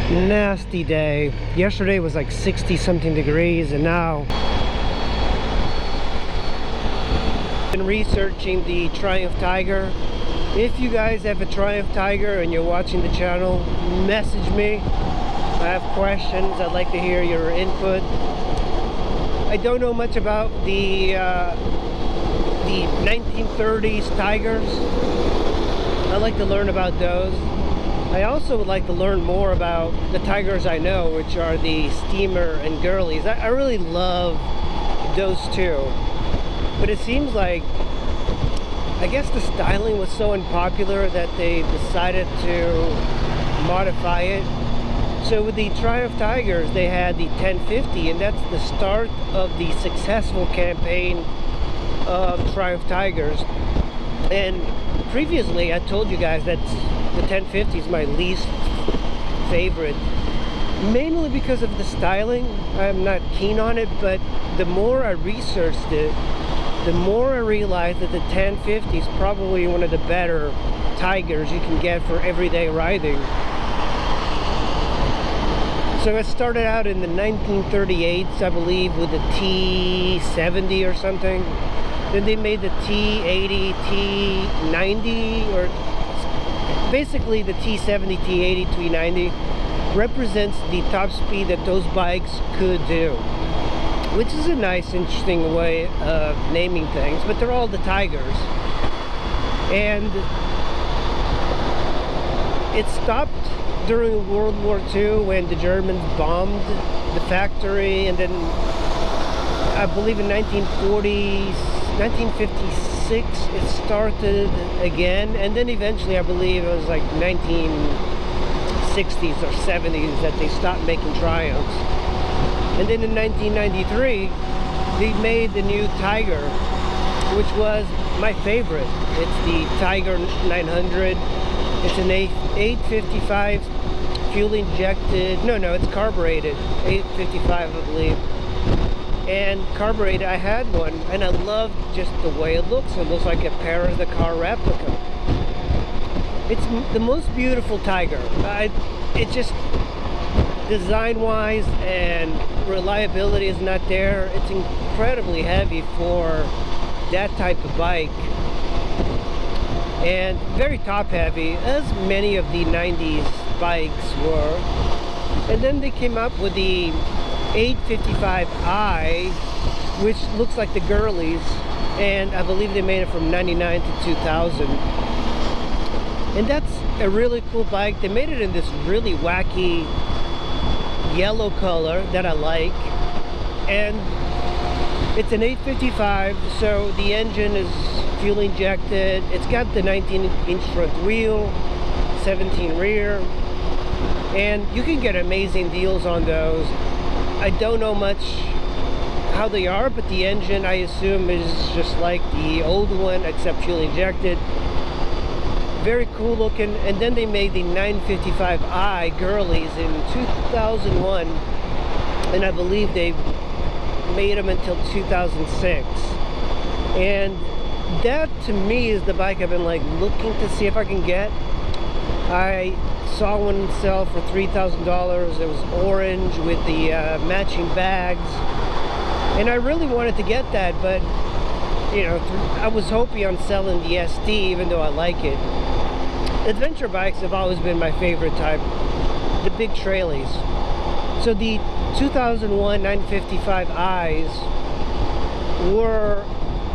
Nasty day. Yesterday was like 60 something degrees, and now I've been researching the Triumph Tiger. If you guys have a Triumph Tiger and you're watching the channel, message me. I have questions. I'd like to hear your input. I don't know much about the 1930s Tigers. I'd like to learn about those. I also would like to learn more about the Tigers I know, which are the Steamer and Girlies. I really love those two. But it seems like, I guess the styling was so unpopular that they decided to modify it. So with the Triumph Tigers, they had the 1050, and that's the start of the successful campaign of Triumph Tigers. And previously I told you guys that the 1050 is my least favorite, mainly because of the styling. I'm not keen on it, but the more I researched it, the more I realized that the 1050 is probably one of the better Tigers you can get for everyday riding. So it started out in the 1938s, I believe, with the T70 or something. Then they made the T80, T90, or basically the T70, T80, T90 represents the top speed that those bikes could do, which is a nice, interesting way of naming things, but they're all the Tigers. And it stopped during World War II when the Germans bombed the factory, and then I believe in 1956 it started again, and then eventually I believe it was like 1960s or 70s that they stopped making Triumphs. And then in 1993 they made the new Tiger, which was my favorite. It's the Tiger 900. It's an 855 fuel injected, no, it's carbureted, 855 I believe. And carbureted, I had one, and I loved just the way it looks. It looks like a Paris Dakar replica. It's the most beautiful Tiger. It just, design-wise and reliability is not there. It's incredibly heavy for that type of bike, and very top heavy, as many of the 90s bikes were. And then they came up with the 855i, which looks like the Girlies, and I believe they made it from 99 to 2000. And that's a really cool bike. They made it in this really wacky yellow color that I like, and it's an 855, so the engine is fuel injected. It's got the 19-inch front wheel, 17 rear, and you can get amazing deals on those. I don't know much how they are, but the engine, I assume, is just like the old one except fuel injected. Very cool looking. And then they made the 955i Girlies in 2001, and I believe they made them until 2006. And that to me is the bike I've been like looking to see if I can get. I saw one sell for $3,000. It was orange with the matching bags, and I really wanted to get that, but you know, I was hoping on selling the ST, even though I like it. Adventure bikes have always been my favorite type, the big trailies. So the 2001 955i's were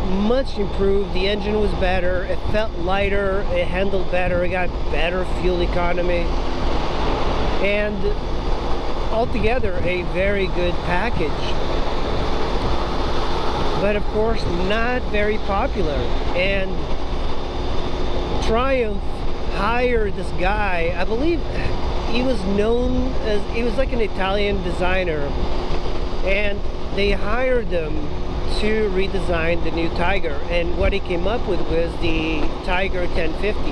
much improved. The engine was better, it felt lighter, it handled better, it got better fuel economy, and altogether a very good package. But of course not very popular, and Triumph hired this guy. I believe he was known as, he was like an Italian designer, and they hired him to redesign the new Tiger, and what he came up with was the Tiger 1050.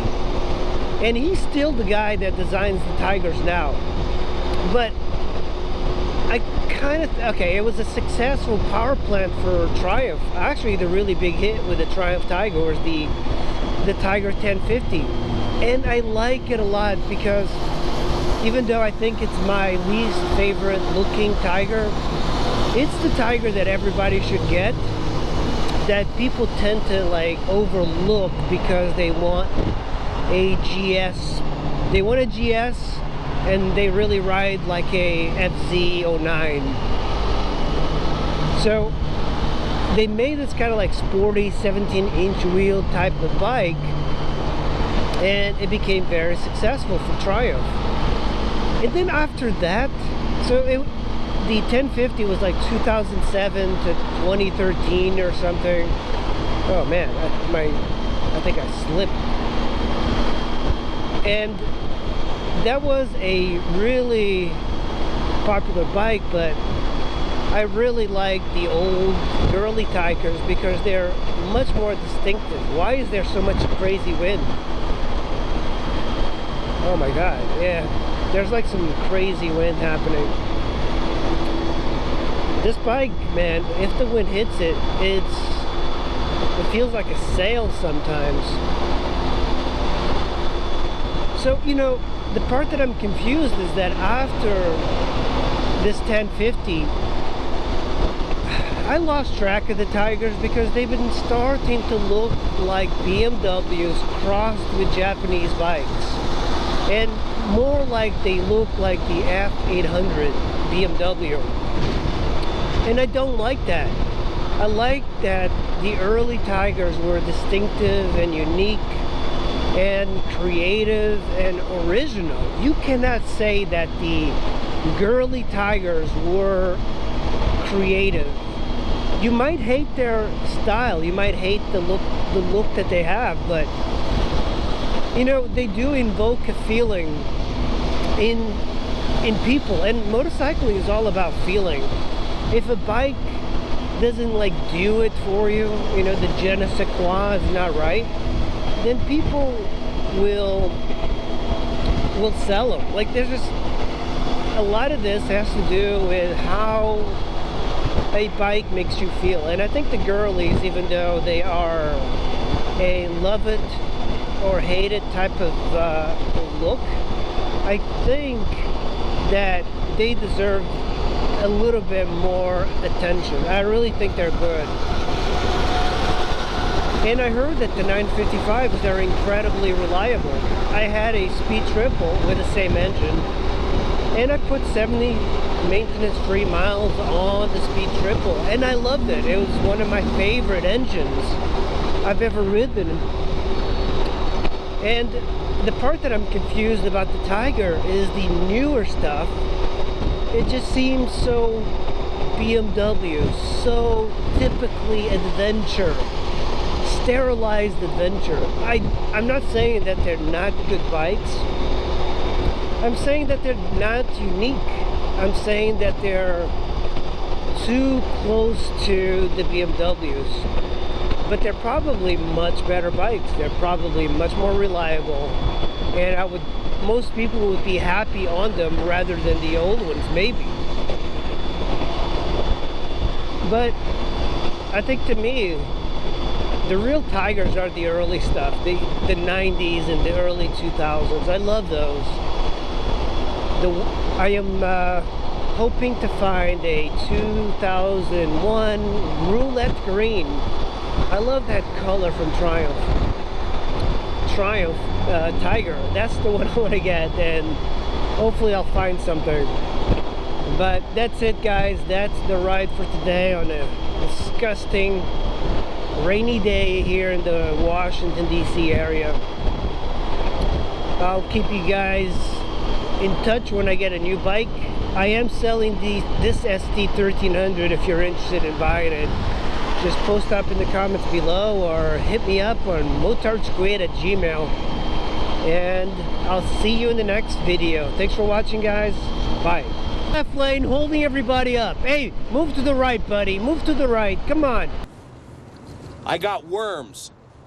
And he's still the guy that designs the Tigers now. But I kind of, okay, it was a successful power plant for Triumph. Actually, the really big hit with the Triumph Tiger was the Tiger 1050. And I like it a lot because even though I think it's my least favorite looking Tiger, it's the Tiger that everybody should get, that people tend to like overlook because they want a GS. They want a GS and they really ride like a FZ09. So they made this kind of like sporty 17-inch wheel type of bike, and it became very successful for Triumph. And then after that, so the 1050 was like 2007 to 2013 or something. Oh man, I think I slipped. And that was a really popular bike, but I really like the old girly Tigers because they're much more distinctive. Why is there so much crazy wind? Oh my god, yeah. There's like some crazy wind happening. This bike, man, if the wind hits it, it feels like a sail sometimes. So, you know, the part that I'm confused is that after this 1050, I lost track of the Tigers because they've been starting to look like BMWs crossed with Japanese bikes. And more like they look like the F800 BMW. And I don't like that. I like that the early Tigers were distinctive and unique and creative and original. You cannot say that the girly Tigers were creative. You might hate their style, you might hate the look that they have, but you know, they do invoke a feeling in people, and motorcycling is all about feeling. If a bike doesn't like do it for you, you know, the je ne sais quoi is not right, then people will sell them. Like, there's just a lot of this has to do with how a bike makes you feel. And I think the girlies, even though they are a love it or hate it type of look, I think that they deserve a little bit more attention. I really think they're good. And I heard that the 955s are incredibly reliable. I had a speed triple with the same engine, and I put 70 maintenance-free miles on the speed triple, and I loved it. It was one of my favorite engines I've ever ridden. And the part that I'm confused about the Tiger is the newer stuff. It just seems so BMW, so typically adventure, sterilized adventure. I'm not saying that they're not good bikes. I'm saying that they're not unique. I'm saying that they're too close to the BMWs. But they're probably much better bikes. They're probably much more reliable. And most people would be happy on them rather than the old ones, maybe. But I think, to me, the real Tigers are the early stuff, the 90s and the early 2000s. I love those. I am hoping to find a 2001 roulette green. I love that color from Triumph Tiger. That's the one I want to get, and hopefully I'll find something. But that's it, guys. That's the ride for today on a disgusting rainy day here in the Washington DC area. I'll keep you guys in touch when I get a new bike. I am selling this ST1300 if you're interested in buying it. Just post up in the comments below or hit me up on motardsquid@gmail.com. And I'll see you in the next video. Thanks for watching, guys. Bye. Left lane holding everybody up. Hey, move to the right, buddy. Move to the right. Come on. I got worms.